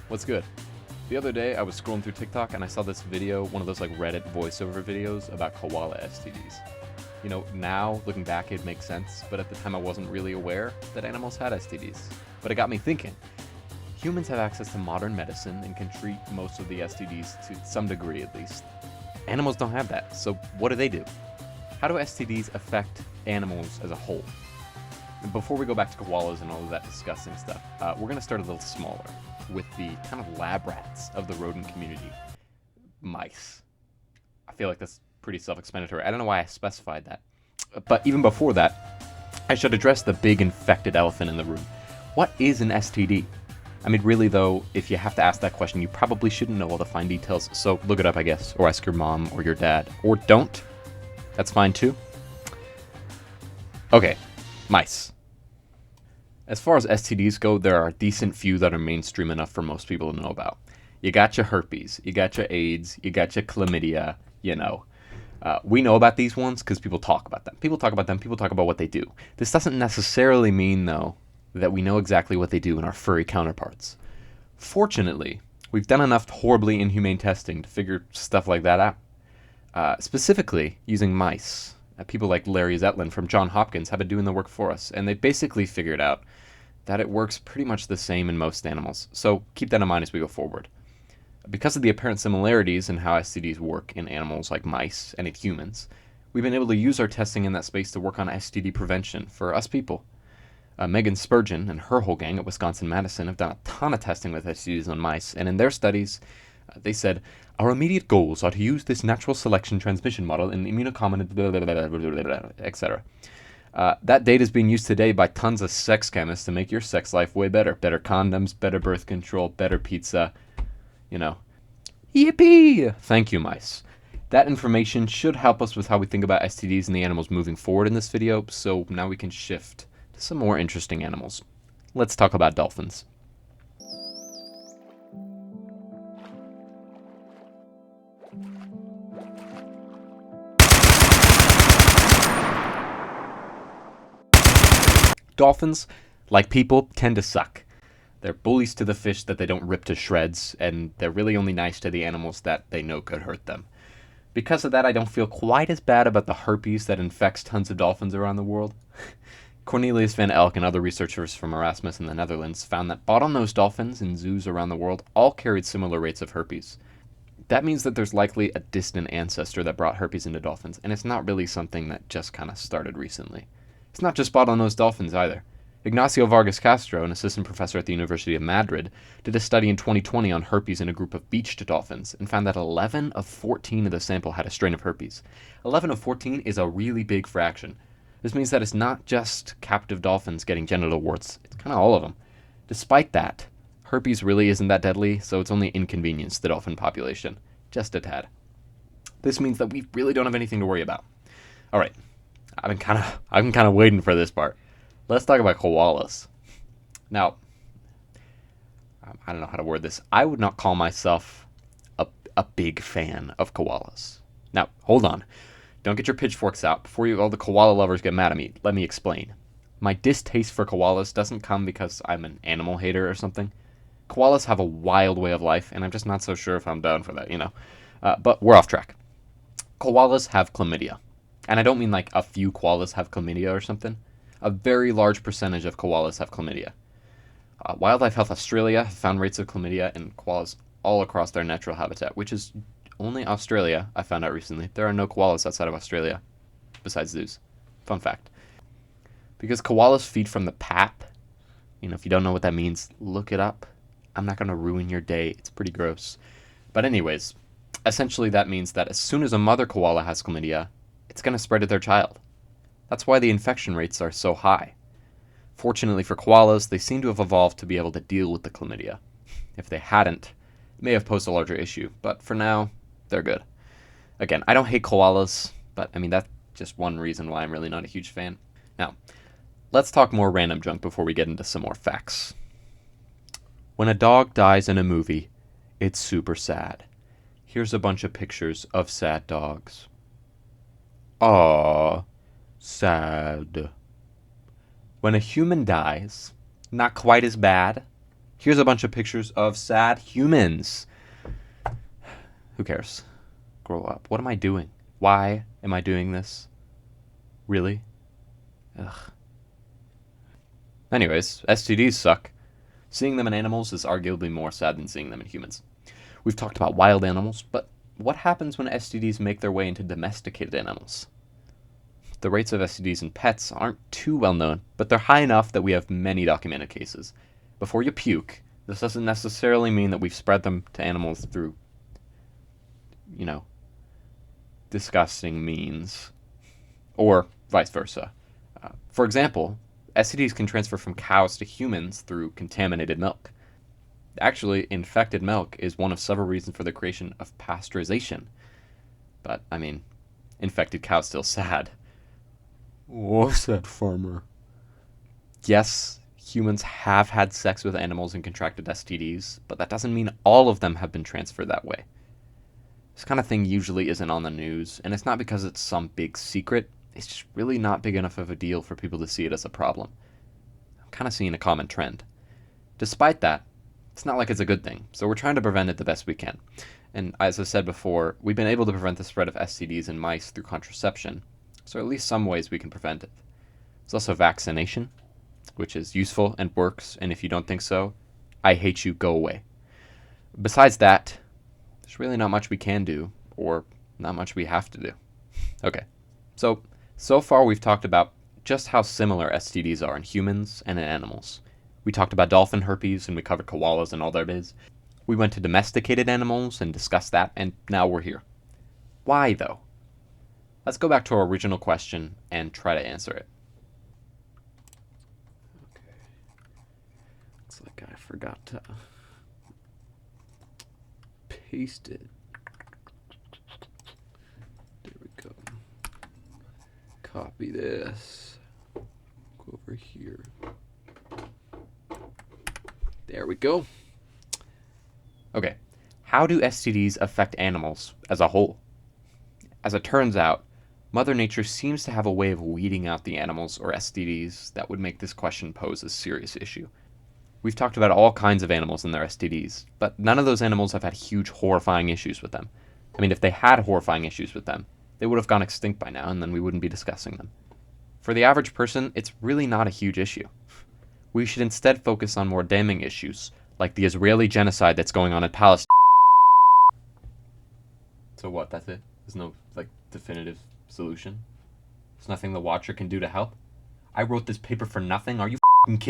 What's good? The other day I was scrolling through TikTok and I saw this video, one of those like Reddit voiceover videos about koala STDs. Now looking back it makes sense, but at the time I wasn't really aware that animals had STDs. But it got me thinking. Humans have access to modern medicine and can treat most of the STDs to some degree at least. Animals don't have that, so what do? How do STDs affect animals as a whole? And before we go back to koalas and all of that disgusting stuff, we're going to start a little smaller with the kind of lab rats of the rodent community, mice. I feel like that's pretty self-explanatory. I don't know why I specified that. But even before that, I should address the big infected elephant in the room. What is an STD? I mean, really though, if you have to ask that question, you probably shouldn't know all the fine details, so look it up, I guess, or ask your mom or your dad, or don't. That's fine too. Okay, mice. As far as STDs go, there are a decent few that are mainstream enough for most people to know about. You got your herpes, you got your AIDS, you got your chlamydia, We know about these ones because people talk about them. People talk about them, people talk about what they do. This doesn't necessarily mean, though, that we know exactly what they do in our furry counterparts. Fortunately, we've done enough horribly inhumane testing to figure stuff like that out. Specifically, using mice. People like Larry Zetlin from Johns Hopkins have been doing the work for us, and they basically figured out that it works pretty much the same in most animals. So keep that in mind as we go forward. Because of the apparent similarities in how STDs work in animals like mice and in humans, we've been able to use our testing in that space to work on STD prevention for us people. Megan Spurgeon and her whole gang at Wisconsin-Madison have done a ton of testing with STDs on mice, and in their studies, they said, our immediate goals are to use this natural selection transmission model in immunocompetent, etc. That data is being used today by tons of sex chemists to make your sex life way better. Better condoms, better birth control, better pizza, Yippee! Thank you, mice. That information should help us with how we think about STDs and the animals moving forward in this video, so now we can shift to some more interesting animals. Let's talk about dolphins. Dolphins, like people, tend to suck. They're bullies to the fish that they don't rip to shreds, and they're really only nice to the animals that they know could hurt them. Because of that, I don't feel quite as bad about the herpes that infects tons of dolphins around the world. Cornelius van Elk and other researchers from Erasmus in the Netherlands found that bottlenose dolphins in zoos around the world all carried similar rates of herpes. That means that there's likely a distant ancestor that brought herpes into dolphins, and it's not really something that just kind of started recently. It's not just bottlenose dolphins either. Ignacio Vargas Castro, an assistant professor at the University of Madrid, did a study in 2020 on herpes in a group of beached dolphins and found that 11 of 14 of the sample had a strain of herpes. 11 of 14 is a really big fraction. This means that it's not just captive dolphins getting genital warts, it's kind of all of them. Despite that, herpes really isn't that deadly, so it's only inconvenienced the dolphin population. Just a tad. This means that we really don't have anything to worry about. Alright, I've been kind of waiting for this part. Let's talk about koalas. Now, I don't know how to word this. I would not call myself a big fan of koalas. Now, hold on. Don't get your pitchforks out. Before all the koala lovers get mad at me, let me explain. My distaste for koalas doesn't come because I'm an animal hater or something. Koalas have a wild way of life, and I'm just not so sure if I'm down for that. But we're off track. Koalas have chlamydia. And I don't mean like a few koalas have chlamydia or something. A very large percentage of koalas have chlamydia. Wildlife Health Australia have found rates of chlamydia in koalas all across their natural habitat, which is only Australia, I found out recently. There are no koalas outside of Australia, besides zoos. Fun fact. Because koalas feed from the pap, if you don't know what that means, look it up. I'm not going to ruin your day. It's pretty gross. But anyways, essentially that means that as soon as a mother koala has chlamydia, it's going to spread to their child. That's why the infection rates are so high. Fortunately for koalas, they seem to have evolved to be able to deal with the chlamydia. If they hadn't, it may have posed a larger issue, but for now, they're good. Again, I don't hate koalas, but that's just one reason why I'm really not a huge fan. Now, let's talk more random junk before we get into some more facts. When a dog dies in a movie, it's super sad. Here's a bunch of pictures of sad dogs. Aww. Sad. When a human dies, not quite as bad, Here's a bunch of pictures of sad humans. Who cares? Grow up. What am I doing? Why am I doing this? Really? Ugh. Anyways, STDs suck. Seeing them in animals is arguably more sad than seeing them in humans. We've talked about wild animals, but what happens when STDs make their way into domesticated animals? The rates of STDs in pets aren't too well known, but they're high enough that we have many documented cases. Before you puke, this doesn't necessarily mean that we've spread them to animals through, disgusting means, or vice versa. For example, STDs can transfer from cows to humans through contaminated milk. Actually, infected milk is one of several reasons for the creation of pasteurization. But, infected cow's still sad. What's that, farmer? Yes, humans have had sex with animals and contracted STDs, but that doesn't mean all of them have been transferred that way. This kind of thing usually isn't on the news, and it's not because it's some big secret. It's just really not big enough of a deal for people to see it as a problem. I'm kind of seeing a common trend. Despite that, it's not like it's a good thing, so we're trying to prevent it the best we can. And as I said before, we've been able to prevent the spread of STDs in mice through contraception, so at least some ways we can prevent it. There's also vaccination, which is useful and works, and if you don't think so, I hate you, go away. Besides that, there's really not much we can do, or not much we have to do. Okay, so far we've talked about just how similar STDs are in humans and in animals. We talked about dolphin herpes, and we covered koalas and all their biz. We went to domesticated animals and discussed that, and now we're here. Why, though? Let's go back to our original question and try to answer it. Okay. Looks like I forgot to paste it. There we go. Copy this. Go over here. There we go. Okay, how do STDs affect animals as a whole? As it turns out, Mother Nature seems to have a way of weeding out the animals or STDs that would make this question pose a serious issue. We've talked about all kinds of animals and their STDs, but none of those animals have had huge, horrifying issues with them. If they had horrifying issues with them, they would have gone extinct by now, and then we wouldn't be discussing them. For the average person, it's really not a huge issue. We should instead focus on more damning issues, like the Israeli genocide that's going on in Palestine. So what, that's it? There's no, definitive solution? There's nothing the Watcher can do to help? I wrote this paper for nothing? Are you